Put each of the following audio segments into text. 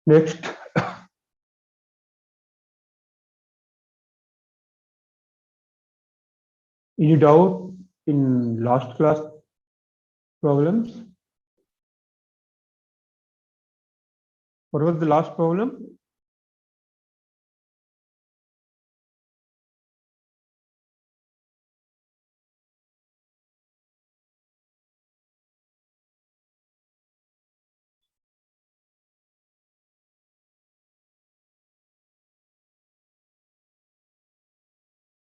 Next, any doubt in last class problems? What was the last problem?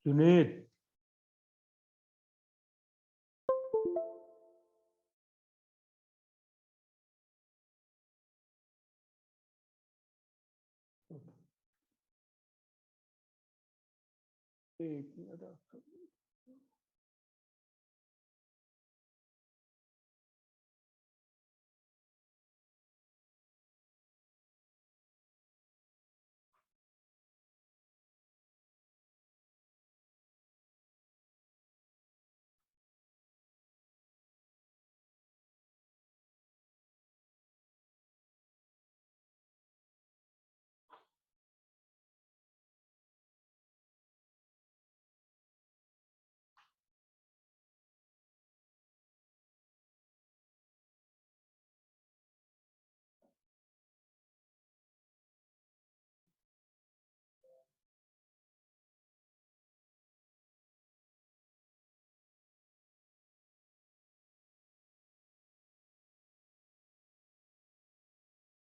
Junaid.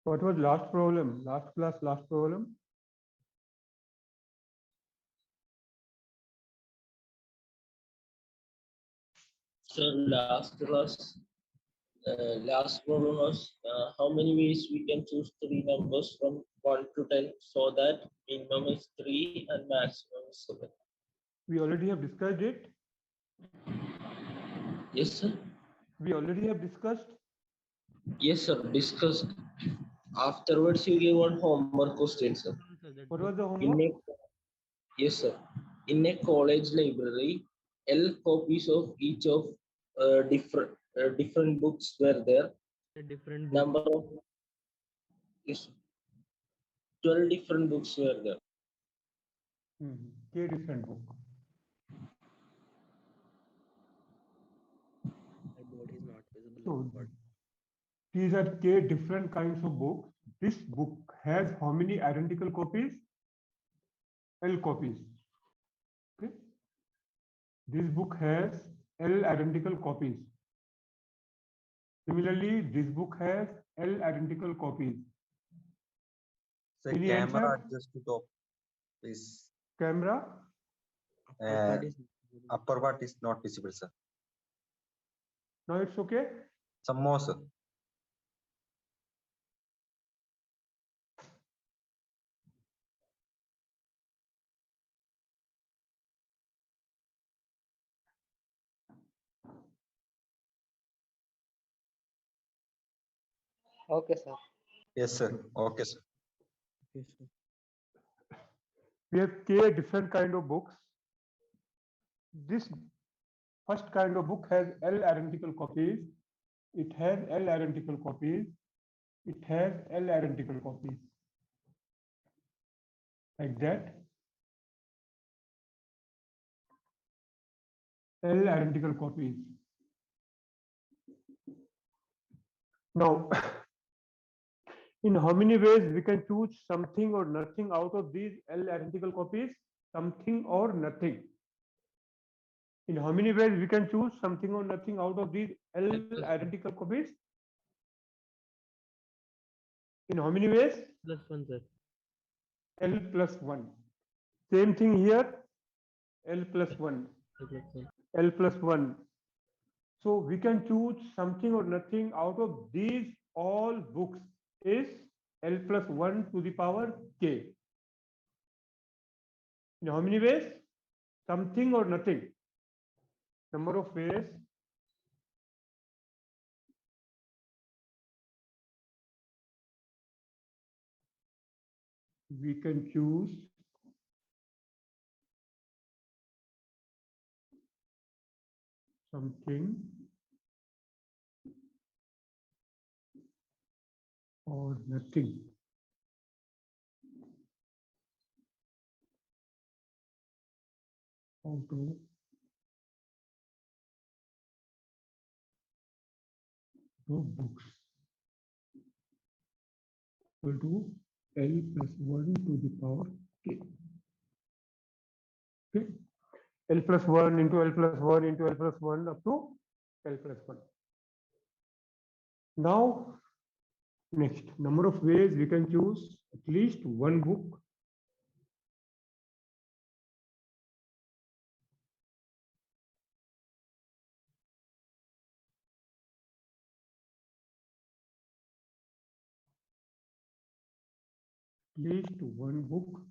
What was last problem? Last class, last problem? So last problem was how many ways we can choose three numbers from 1 to 10 so that minimum is 3 and maximum is 7. We already have discussed it. Yes, sir. We already have discussed. Yes, sir. Discussed. Afterwards, you gave one homework question, sir. What was the In homework? yes, sir. In a college library, L copies of each of different books were there. A different book. Number of yes, 12 different books were there. K different book. My board is not visible. So But these are K different kinds of books. This book has how many identical copies? L copies. Okay. This book has L identical copies. Similarly, this book has L identical copies. Say Any camera answer? adjust to top, please. Camera? Upper part is not visible, sir. Now it's okay? Some more, sir. Okay, sir. Yes, sir. Okay, sir. okay, sir. We have K different kind of books. This first kind of book has L identical copies. It has L identical copies. It has L identical copies. Like that. L identical copies. Now, in how many ways we can choose something or nothing out of these L identical copies? Something or nothing. In how many ways we can choose something or nothing out of these L plus identical copies? In how many ways? +1, sir. L plus 1. Same thing here, L plus 1, +1. L plus 1. So we can choose something or nothing out of these all books is L plus 1 to the power k. In how many ways? Something or nothing. Number of ways. We can choose something or nothing. Out of the books equal to L plus 1 to the power k. Okay. L plus 1 into L plus 1 into L plus 1 up to L plus 1. Now, next, number of ways we can choose at least one book. At least one book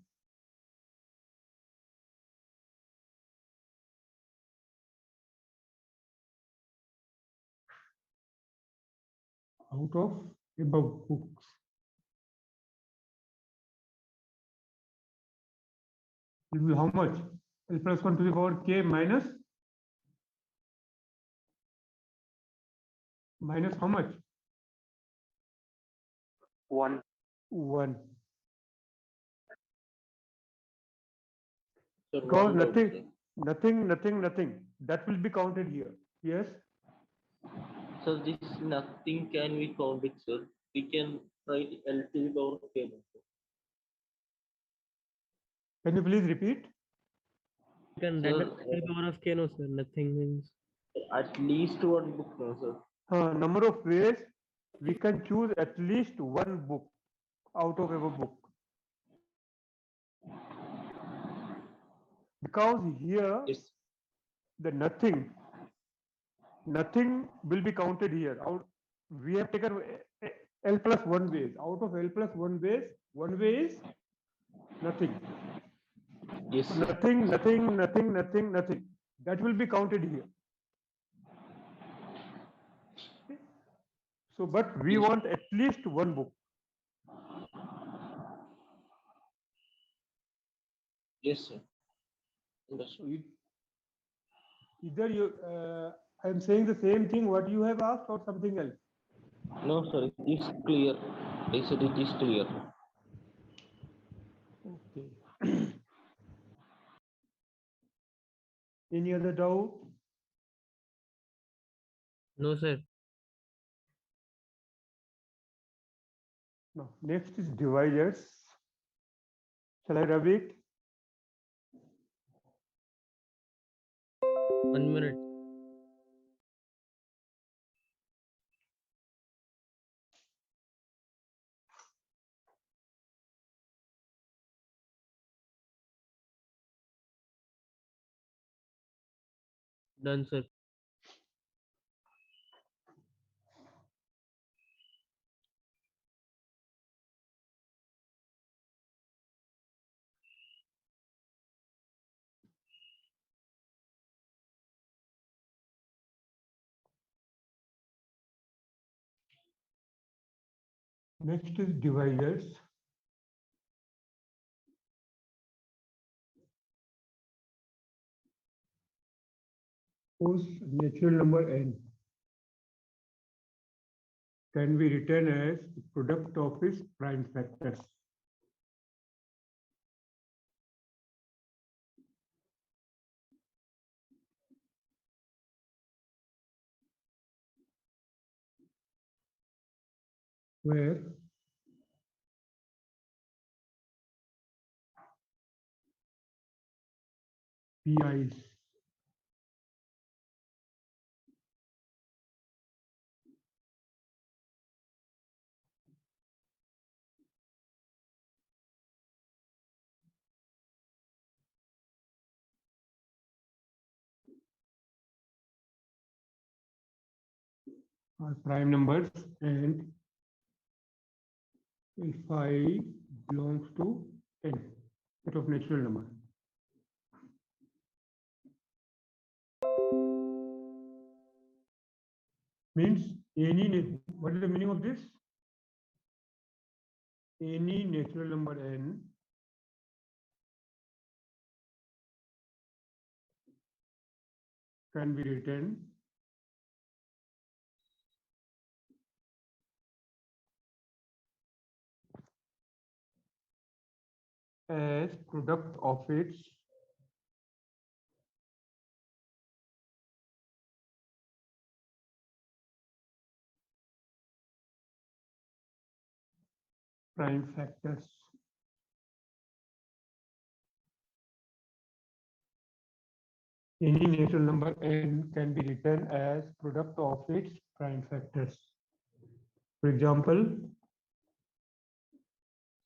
out of above books. It will be how much? L plus 1 to the power k minus how much? 1. 1. Sir, Because one doubt, sir. nothing. That will be counted here. Yes. So this nothing can we count it, sir? We can write L to the power k. Can you please repeat? You can Sir, write the power of k, no, sir. Nothing means. at least one book, no, sir. Number of ways we can choose at least one book out of a book. Because here Yes. the nothing will be counted here. Out we have taken L plus 1 ways. Out of L plus 1 ways, one way is nothing. Yes, So sir. nothing. That will be counted here. Okay. So, but we Yes. want at least one book. Yes, sir. Understood. So either you, I am saying the same thing what you have asked or something else. No, sir, it is clear. I said it is clear. Okay. Any other doubt? No, sir. No. Next is dividers. Shall I rub it? 1 minute. Done, sir. Next is dividers. Suppose natural number n can be written as the product of its prime factors. Where PIs are prime numbers and if I belongs to n, set of natural number. Means what is the meaning of this? Any natural number n can be written as product of its prime factors. Any natural number n can be written as product of its prime factors. For example,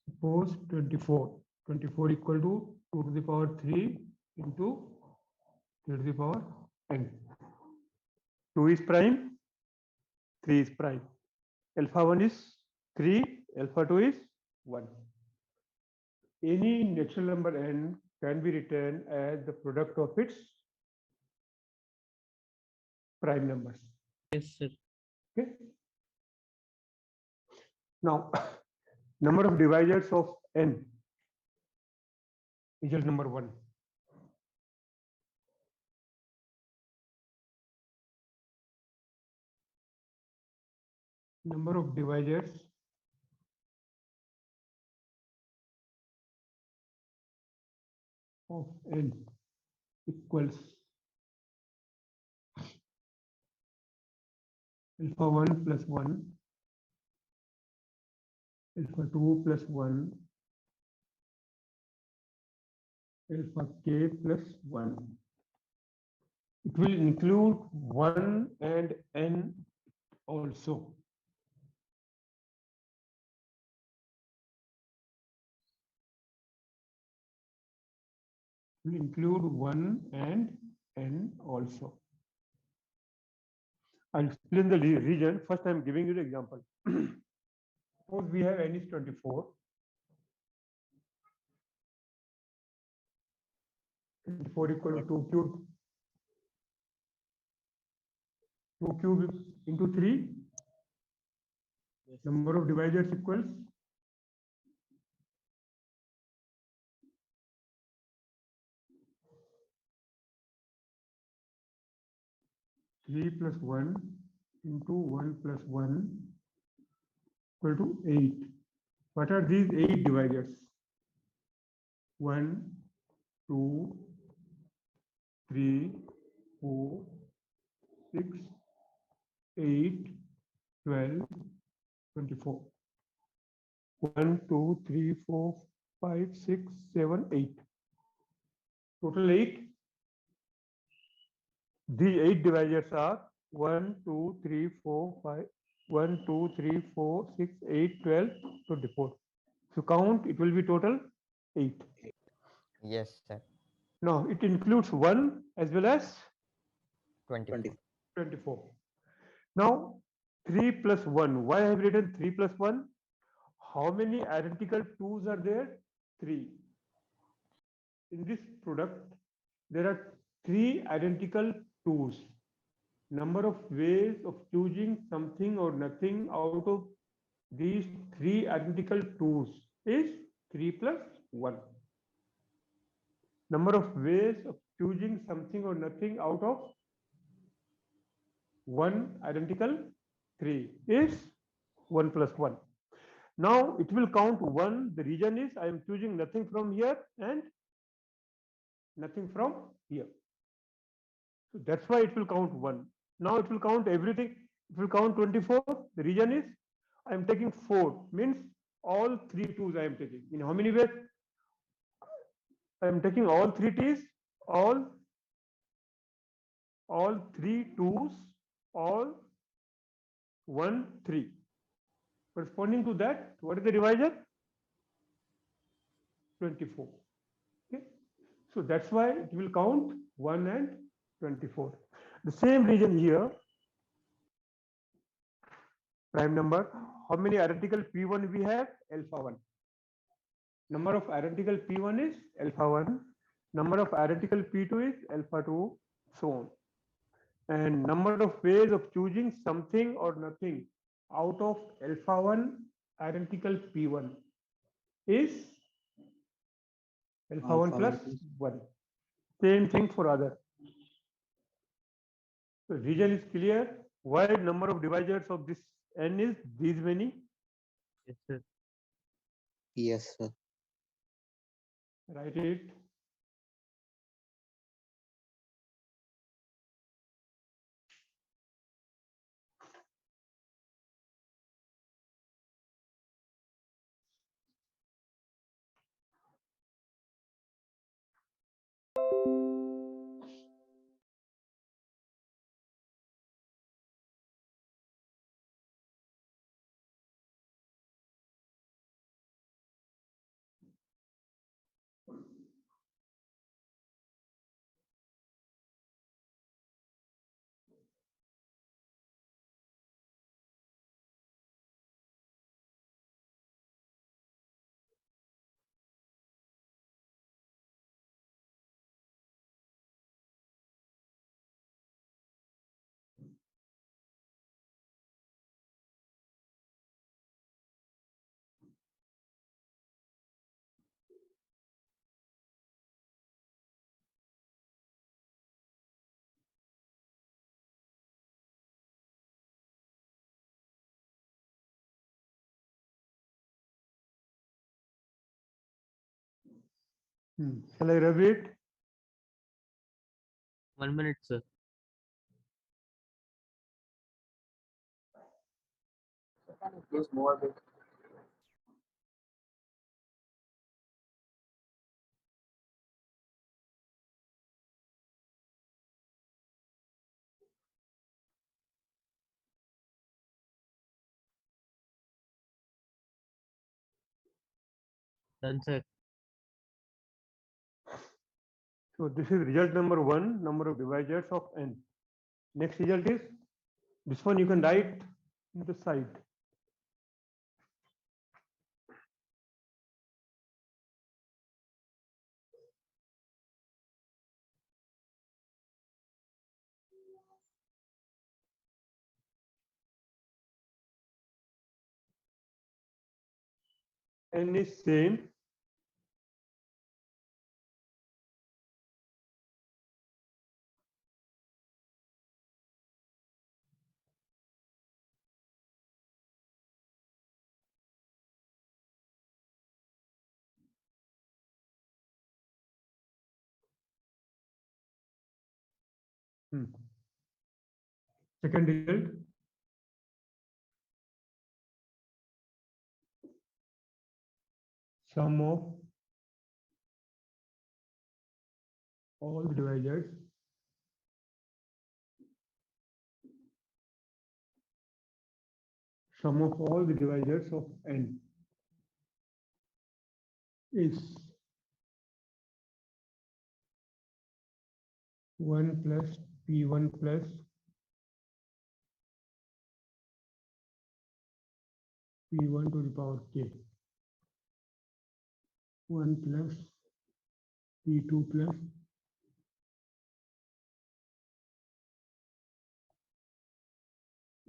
suppose 24. 24 equal to 2 to the power 3 into 3 to the power n. 2 is prime, 3 is prime. Alpha 1 is 3, alpha 2 is 1. Any natural number n can be written as the product of its prime numbers. Yes, sir. Okay. Now, number of divisors of n, result number 1. Number of divisors of n equals alpha 1 plus 1, alpha 2 plus 1, alpha k plus 1. It will include 1 and n also. Will include 1 and n also. I'll explain the region. First, I'm giving you the example. Suppose we have n is 24. 24 equal to 2 cube. 2 cube into 3. Number of divisors equals 3 plus 1 into 1 plus 1 equal to 8. What are these 8 divisors? 1, 2, 3, 4, 6, 8, 12, 24. 1, 2, 3, 4, 5, 6, 7, 8. Total 8. The 8 divisors are 1, 2, 3, 4, 5, 1, 2, 3, 4, 6, 8, 12, 24. So count, it will be total 8. Yes, sir. Now it includes 1 as well as 24. 24. Now 3 plus 1. Why I have written 3 plus 1? How many identical 2's are there? 3. In this product, there are 3 identical 2's. Number of ways of choosing something or nothing out of these 3 identical 2's is 3 plus 1. Number of ways of choosing something or nothing out of 1 identical 3 is 1 plus 1. Now it will count 1. The reason is I am choosing nothing from here and nothing from here. So that's why it will count 1. Now it will count everything. It will count 24. The reason is I am taking 4. Means all 3 2's I am taking. In how many ways? I am taking all 3 t's, all 3 2's, all 1 3. Corresponding to that, what is the divisor? 24. Okay. So that's why it will count 1 and 24. The same reason here, prime number. How many identical P1 we have? Alpha 1. Number of identical P1 is alpha 1. Number of identical P2 is alpha 2, so on. And number of ways of choosing something or nothing out of alpha 1 identical P1 is alpha 1 plus 1. Same thing for other. So region is clear. Why number of divisors of this n is these many? Yes, sir. Yes, sir. Write it. Shall I rub it? 1 minute, sir. Please move a bit. Done, sir. So this is result number 1, number of divisors of n. Next result is this one you can write in the side. N is same. Second result. Sum of all the divisors of n is 1 plus p1 plus p1 to the power k, 1 plus p2 plus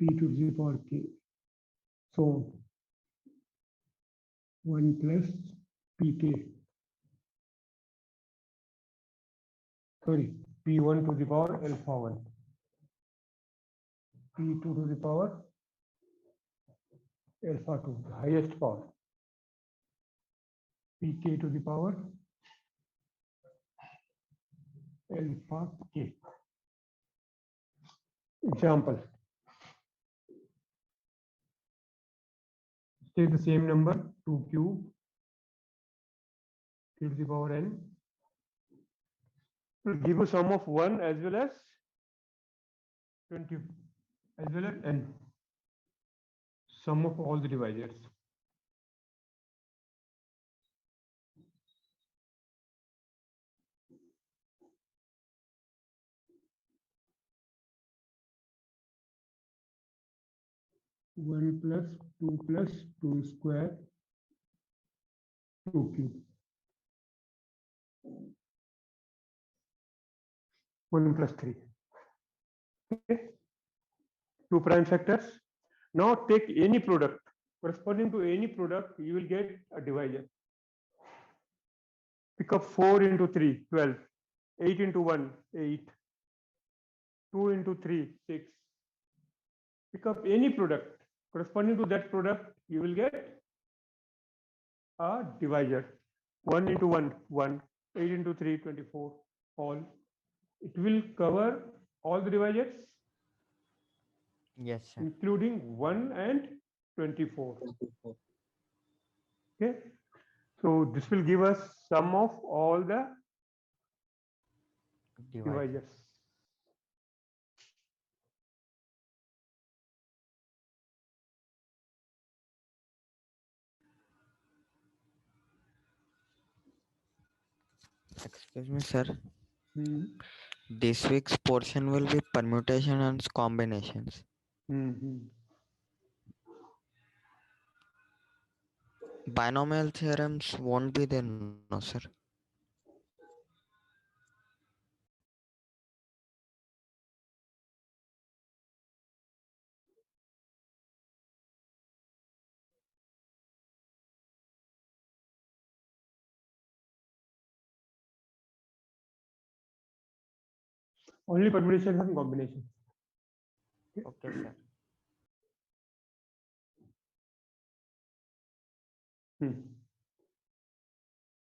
p2 to the power k. So 1 plus pk, sorry, p1 to the power alpha 1, p2 to the power alpha 2, the highest power, pk to the power alpha k. Example. Take the same number 2 cube to the power n. Will give a sum of 1 as well as 20 as well as n. Sum of all the divisors. 1 plus 2 plus 2 square 2 cube. 1 plus 3. Okay. 2 prime factors. Now take any product. Corresponding to any product, you will get a divisor. Pick up 4 into 3, 12. 8 into 1, 8. 2 into 3, 6. Pick up any product. Corresponding to that product, you will get a divisor. 1 into 1, 1. 8 into 3, 24. All. It will cover all the divisors, Yes, sir. including 1 and 24. 24. Okay. So this will give us sum of all the Divided. divisors. Excuse me, sir. Hmm. This week's portion will be permutation and combinations. Mhm. Binomial theorems won't be there, no, sir. Only permutations and combinations. Okay, sir. Hmm.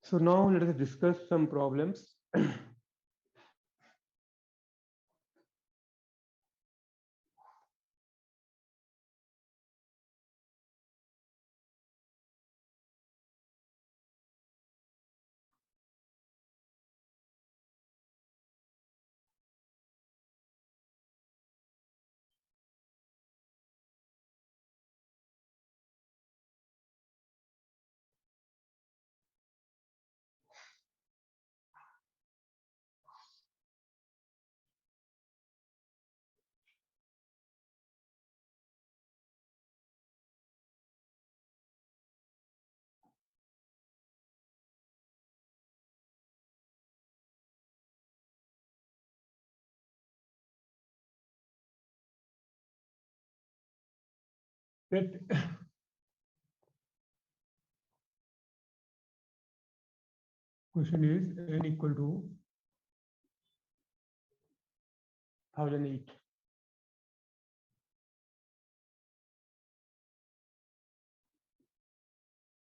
So now let us discuss some problems. Let question is n equal to 1008.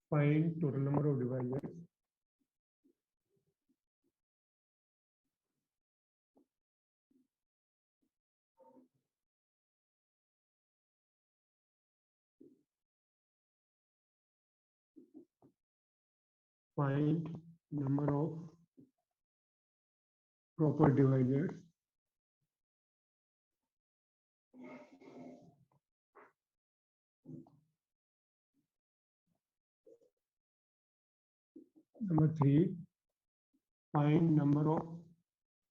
Find total number of divisors. Find number of proper divisors. Number 3, find number of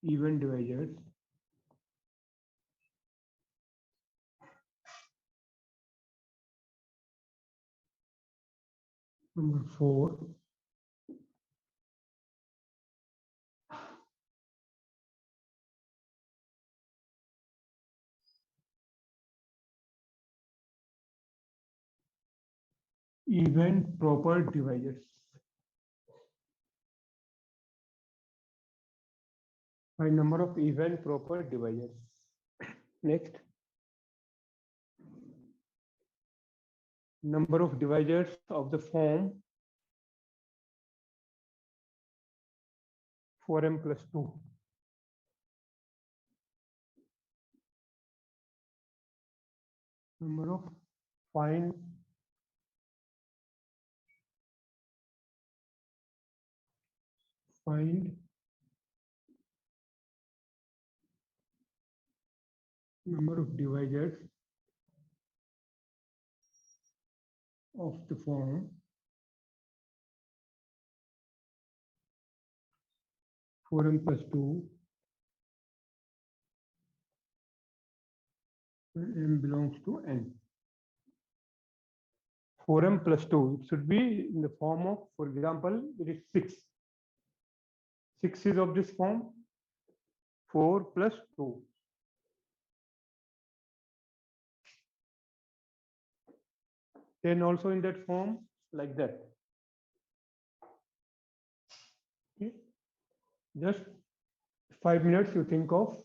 even divisors. Number 4, even proper divisors. Find number of even proper divisors. Next, number of divisors of the form 4m plus 2. Number of find number of divisors of the form 4m plus 2 when m belongs to n. 4m plus 2. It should be in the form of, for example, it is 6. 6 is of this form, 4 plus 2. Then also in that form, like that. Okay. Just 5 minutes you think of.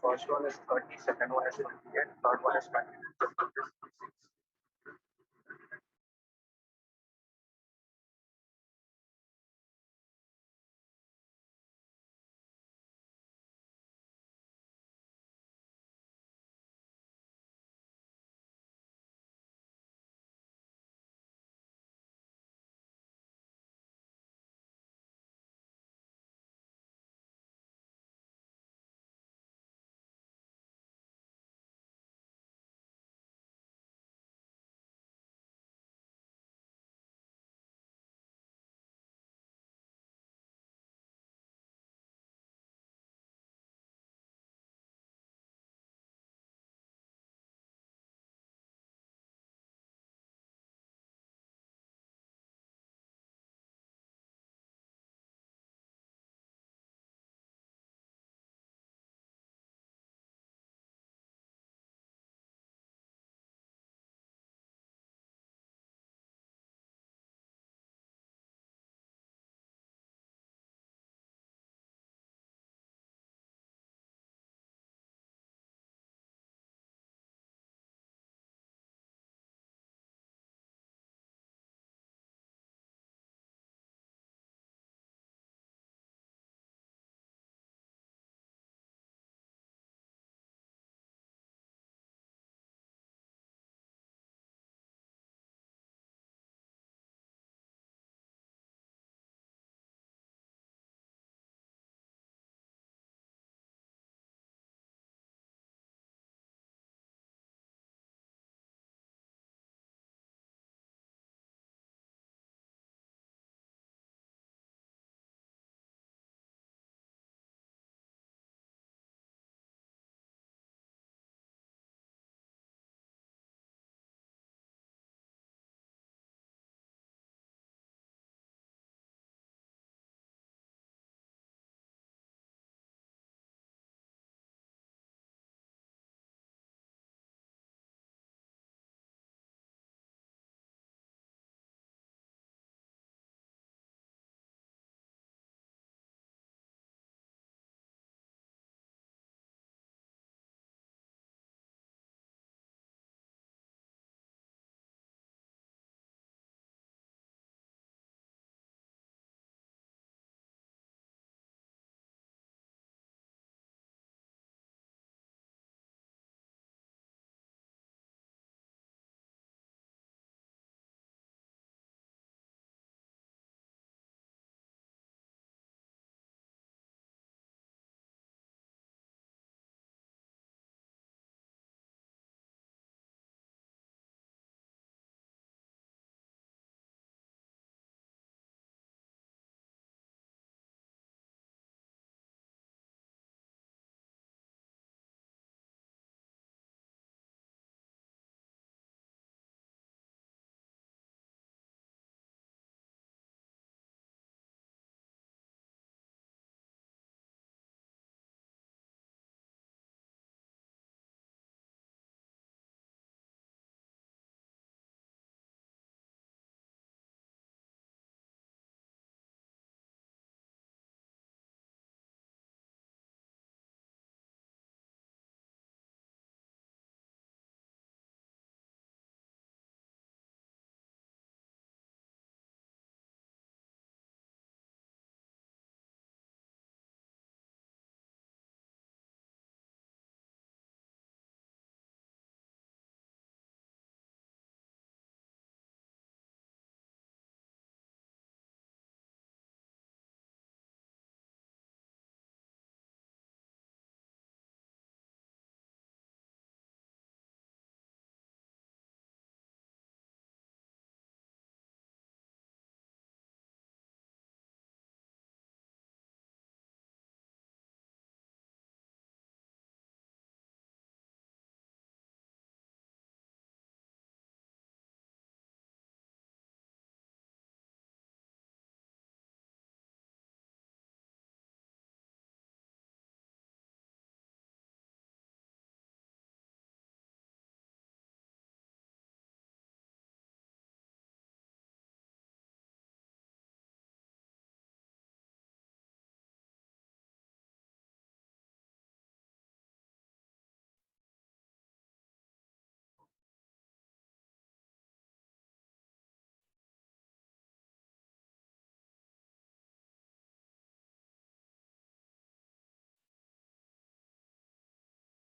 First one is 30, second one is 28, third one is 20.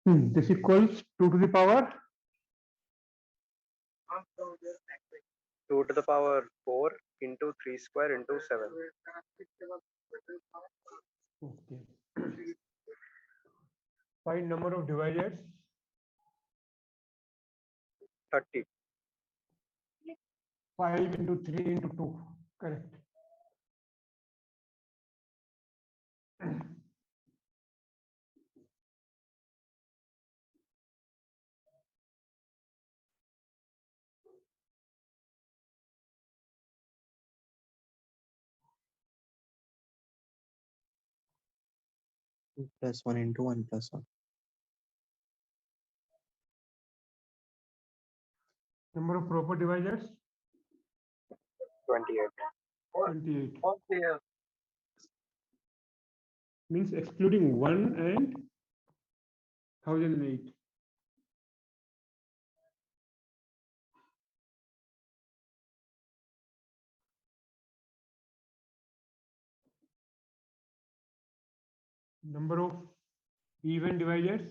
This equals 2 to the power 2 to the power 4 into 3 square into 7. Okay. Find number of divisors. 30. 5 into 3 into 2. Correct. Plus 1 into 1 plus 1. Number of proper divisors. 28. 28. Means excluding 1 and 1008. Number of even divisors.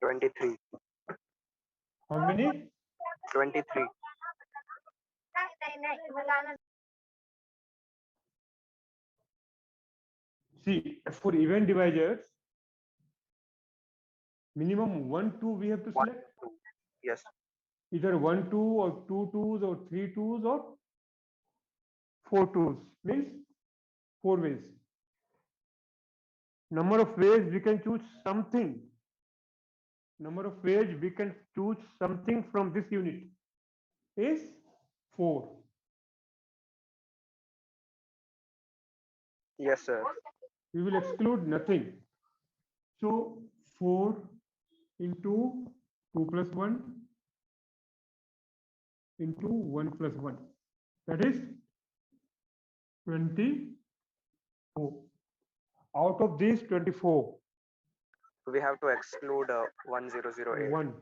23. How many? 23. See, for even divisors, minimum 1, 2 we have to 1, select. 2. Yes. Either 1, 2 or 2 twos or 3 twos or 4 twos. Means 4 ways. Number of ways we can choose something. Number of ways we can choose something from this unit is 4. Yes, sir. We will exclude nothing. So 4 into 2 plus 1 into 1 plus 1. That is 24. Out of these 24, We have to exclude 1008. 1,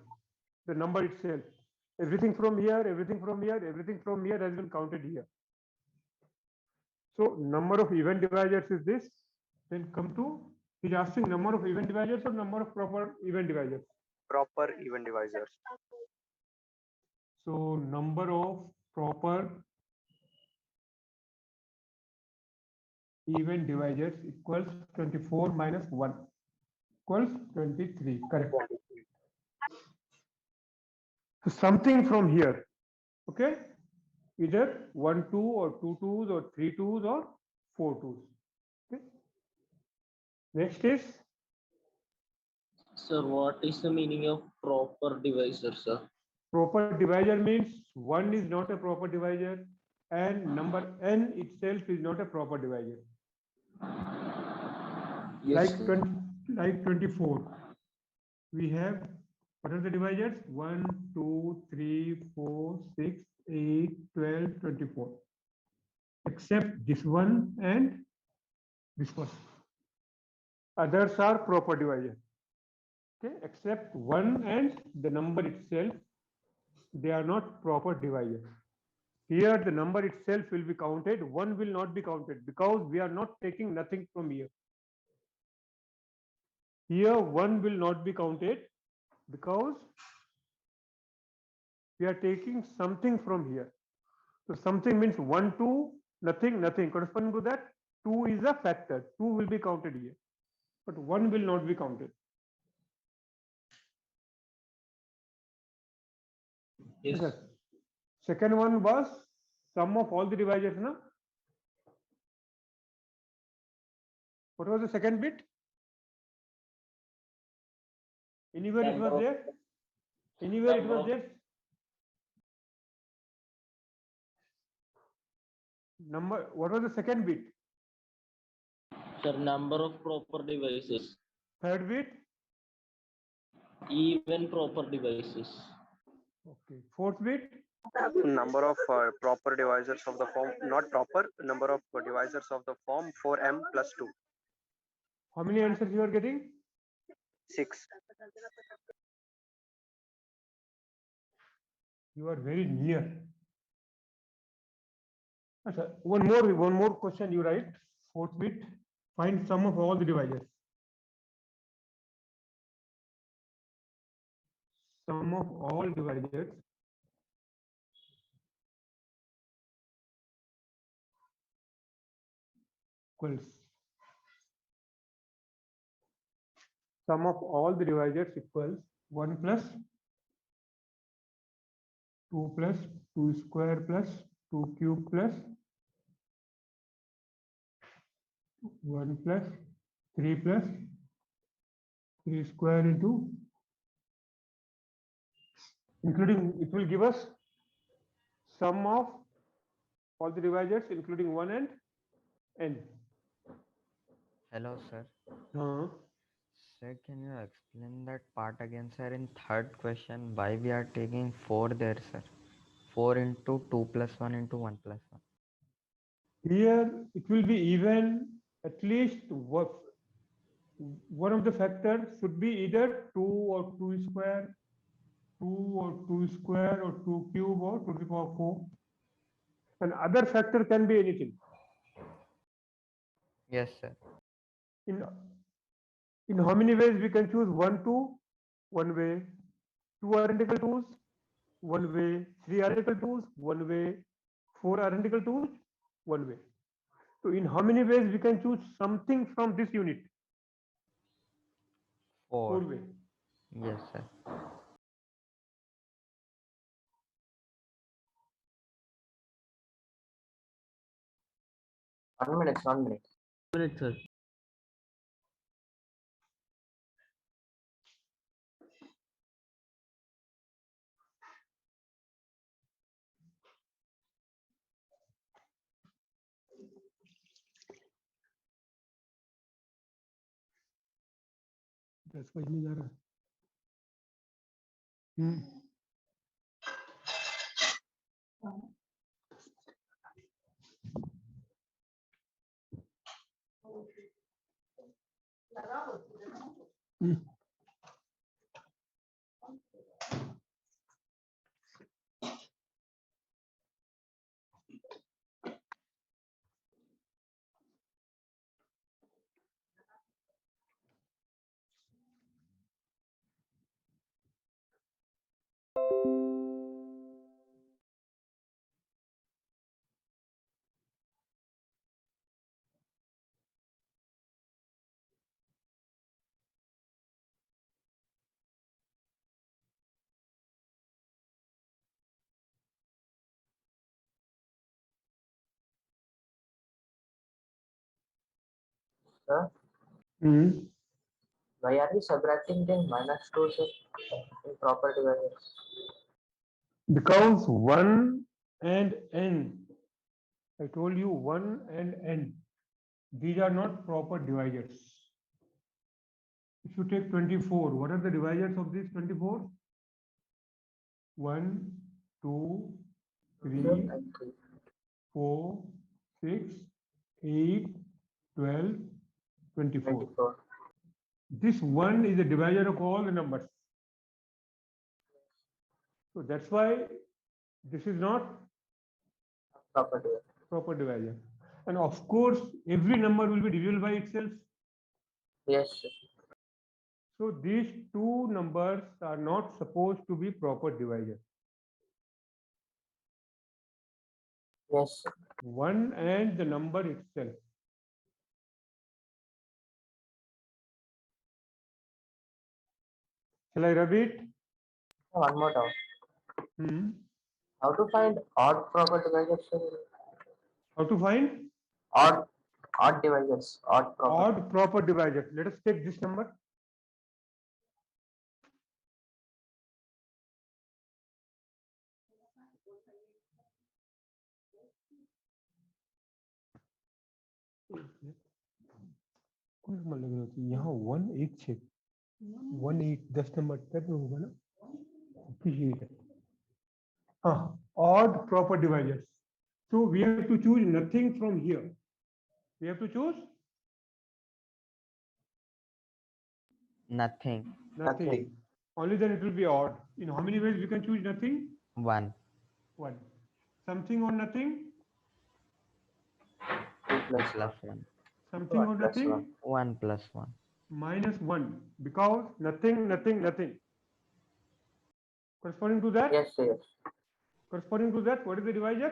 the number itself. Everything from here, everything from here, everything from here has been counted here. So number of even divisors is this. Then come to, he's asking number of even divisors or number of proper even divisors. Proper even divisors. So number of proper even divisors equals 24 minus 1 equals 23. Correct. So something from here. Okay. Either 1, 2 or 2 twos or 3 twos or 4 twos. Okay. Next is Sir, what is the meaning of proper divisor, sir? proper divisor means 1 is not a proper divisor and number n itself is not a proper divisor. Yes, Like sir. like 24. We have, what are the divisors? 1, 2, 3, 4, 6, 8, 12, 24. Except this one and this one. Others are proper divisors. Okay, except 1 and the number itself, they are not proper divisors. Here the number itself will be counted, 1 will not be counted because we are not taking nothing from here. Here 1 will not be counted because we are taking something from here. So something means 1, 2, nothing, nothing. Corresponding to that, 2 is a factor. 2 will be counted here, but 1 will not be counted. Yes. Yes. Second one was sum of all the divisors, na? What was the second bit? Anywhere it was Number of- there? Anywhere it number was of- there? Number, what was the second bit? Sir, number of proper devices. Third bit? Even proper devices. Okay. Fourth bit? Number of proper divisors of the form, not proper, number of divisors of the form 4m plus 2. How many answers you are getting? 6. You are very near. Achha, one more question you write. Fourth bit. Find sum of all the divisors. sum of all divisors equals sum of all the divisors equals 1 plus 2 plus 2 square plus 2 cube plus 1 plus 3 plus 3 square into including it will give us sum of all the divisors including 1 and n. Hello, sir. Uh, Sir, can you explain that part again, sir? In third question, why we are taking 4 there, sir? 4 into 2 plus 1 into 1 plus 1. Here it will be even at least one of the factors should be either 2 or 2 square, 2 or 2 square or 2 cube or 2 to the power 4. And other factor can be anything. Yes, sir. In how many ways we can choose 1 2 one way, 2 identical twos one way, 3 identical twos one way, 4 identical twos one way. So in how many ways we can choose something from this unit? 4 4. way. Yes, sir. One minute, 1 minute. Minute, sir. समझ नहीं जा रहा। हम्म हम्म। Sir, hmm. why are we subtracting 10 minus 2, sir, in proper divisors? Because 1 and n, I told you 1 and n, these are not proper divisors. If you take 24, what are the divisors of this 24? 1, 2, 3, And 3. 4, 6, 8, 12, 24. 24. This 1 is a divisor of all the numbers. So that's why this is not Proper divisor. proper divisor. And of course, every number will be divisible by itself. Yes, sir. So these two numbers are not supposed to be proper divisors. Yes, sir. 1 and the number itself. Shall I rub it? One more doubt. Hmm. How to find odd proper divisors, sir? How to find Odd divisors. Odd proper. odd proper divisor? Let us take this number. कौन number लग रहा है यहाँ 1 8 6 1 8 10 number तक में होगा ना ठीक है हाँ odd proper divisors. So we have to choose nothing from here. We have to choose Nothing. nothing. Only then it will be odd. In how many ways we can choose nothing? 1. 1. Something or nothing? 2 plus Plus 1. Something 1 or plus nothing? 1. 1 plus 1. Minus 1 because nothing, nothing, nothing. Corresponding to that? Yes, sir. Corresponding to that, what is the divisor?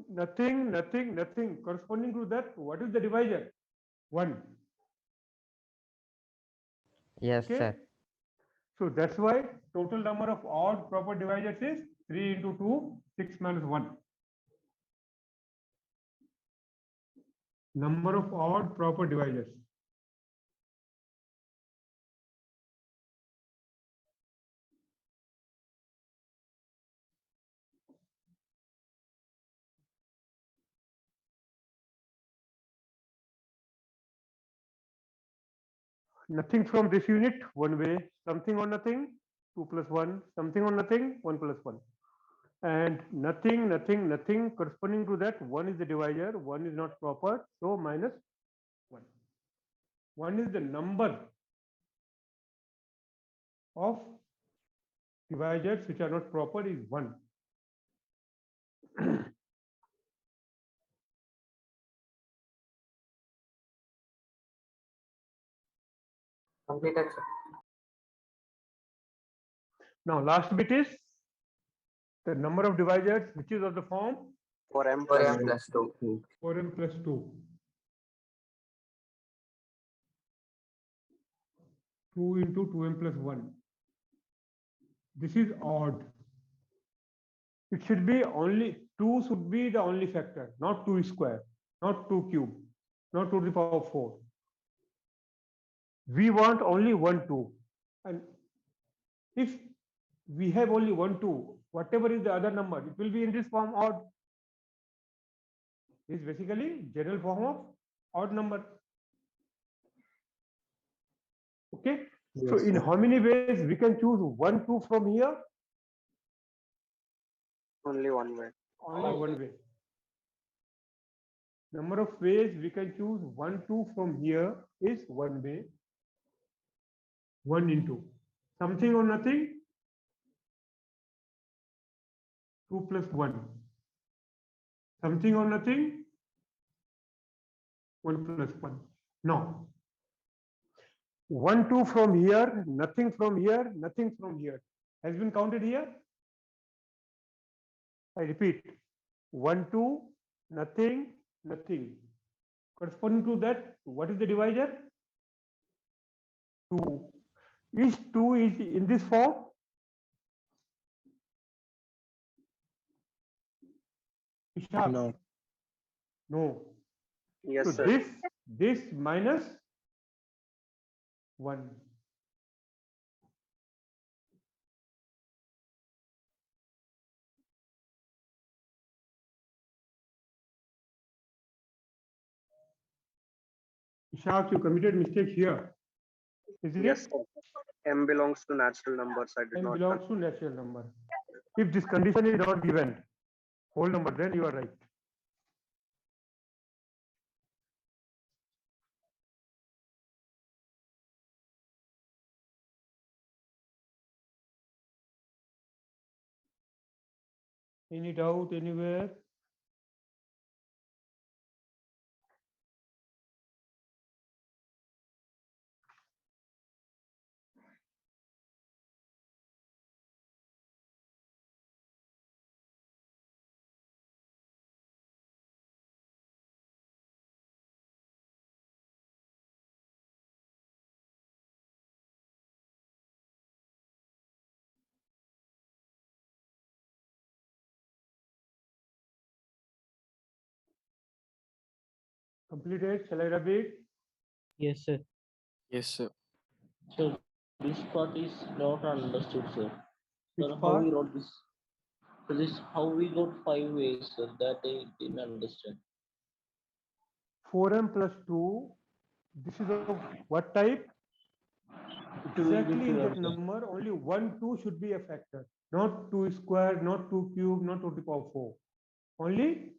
Nothing, nothing, nothing. Corresponding to that, what is the divisor? 1. Yes, Okay. sir. So that's why total number of odd proper divisors is 3 into 2, 6 minus 1. Number of odd proper divisors. Nothing from this unit, one way, something or nothing, 2 plus 1, something or nothing, 1 plus 1. And nothing, nothing, nothing, corresponding to that, 1 is the divisor, 1 is not proper, so minus 1. 1 is the number of divisors which are not proper is 1. Completed, sir. Now last bit is the number of divisors which is of the form For m For plus m plus 2. 4m plus 2. 2 into 2m plus 1. This is odd. It should be only 2 should be the only factor, not 2 square, not 2 cube, not 2 to the power 4. We want only 1, 2. And if we have only 1, 2, whatever is the other number, it will be in this form odd. Is basically general form of odd number. Okay. So in how many ways we can choose 1, 2 from here? only one way. Only one way. Number of ways we can choose 1, 2 from here is one way. 1 into something or nothing, 2 plus 1. Something or nothing, 1 plus 1. No. 1, 2 from here, nothing from here, nothing from here. Has been counted here? I repeat. 1, 2, nothing, nothing. Corresponding to that, what is the divisor? 2. Is 2 is in this form? Ishaq? No. No. Yes, So sir. this minus 1. Ishaq, you committed mistake here. Isn't Yes, it? sir. M belongs to natural numbers. I did M not. belongs to natural number. If this condition is not given, whole number, then you are right. Any doubt anywhere? Completed. Shall I repeat? Yes, sir. Yes, sir. So this part is not understood, sir. Which Sir, how part? we wrote this? So this how we got 5 ways, sir. That I didn't understand. 4m plus 2. This is of what type? Two into Exactly in 2m, that sir. number, only 1, 2 should be a factor. Not 2 square, not 2 cube, not 2 to the power 4. Only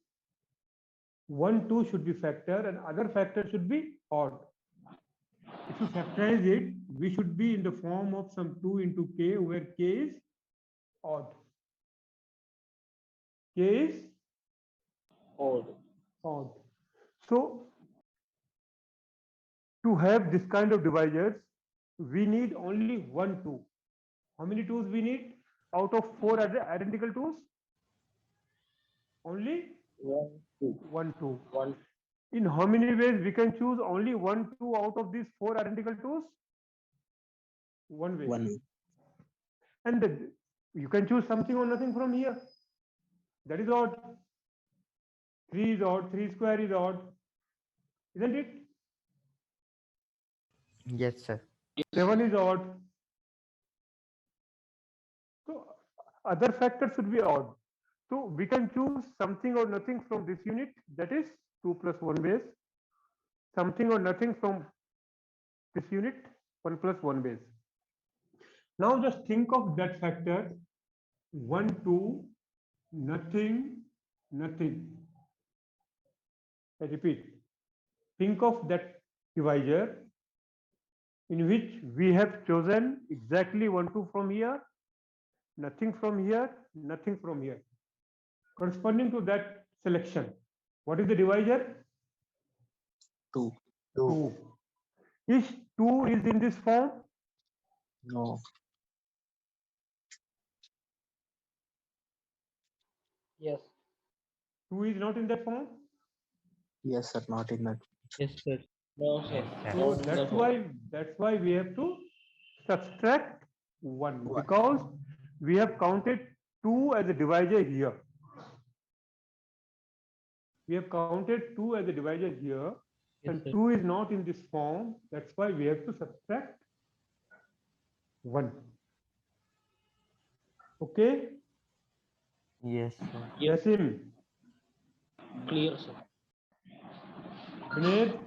1, 2 should be factor and other factor should be odd. If you factorize it, we should be in the form of some 2 into k, where k is odd. K is Odd. odd. So to have this kind of divisors, we need only 1 2. How many 2s we need out of 4 identical 2s? Only 1, 2, 1 2. 1. In how many ways we can choose only 1 2 out of these 4 identical 2s? One way. One. And you can choose something or nothing from here. That is odd. 3 is odd, 3 square is odd, isn't it? Yes, sir. 7 is odd. So other factors should be odd. So we can choose something or nothing from this unit, that is 2 plus 1 base. Something or nothing from this unit, 1 plus 1 base. Now just think of that factor 1 2 nothing nothing. I repeat, think of that divisor in which we have chosen exactly 1 2 from here, nothing from here, nothing from here. Corresponding to that selection, what is the divisor? 2. 2. Is 2 is in this form? No. Yes. 2 is not in that form. Yes, sir. Not in that. Yes, sir. No, sir. Yes, So Not in that's the why we have to subtract 1 One. because we have counted 2 as a divisor here. We have counted 2 as a divisor here, Yes, and sir. 2 is not in this form. That's why we have to subtract 1. Okay? Yes, sir. Yes, Yasim, clear, sir. Junaid,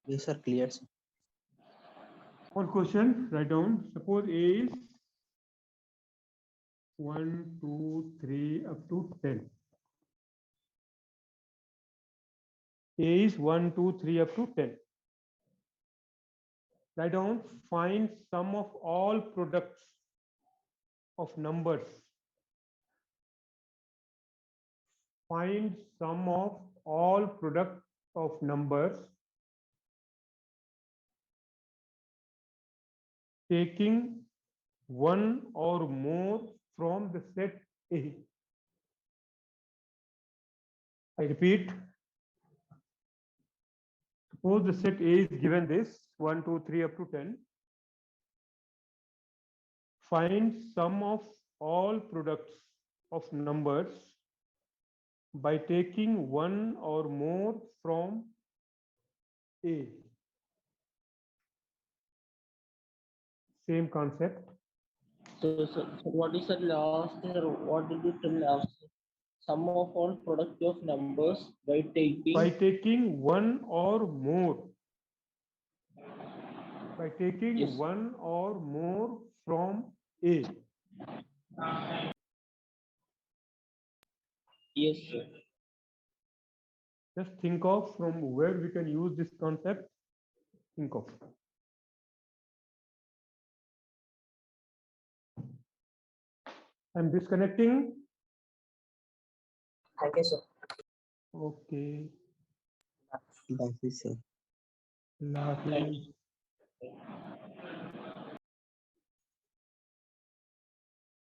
Yes, sir. Clear, sir. one question, write down. Suppose A is 1, 2, 3 up to 10. A is 1, 2, 3 up to 10. Write down, find sum of all products of numbers. Find sum of all products of numbers taking one or more from the set A. I repeat, suppose the set A is given this 1, 2, 3 up to 10. Find sum of all products of numbers by taking one or more from A. Same concept. So, what is the last year? What did you tell last year? Sum of all product of numbers by taking By taking one or more. By taking Yes. one or more from A. yes, sir. Just think of from where we can use this concept. Think of. I'm disconnecting. Thank you, sir. Okay. That is, sir. Last. Thank you.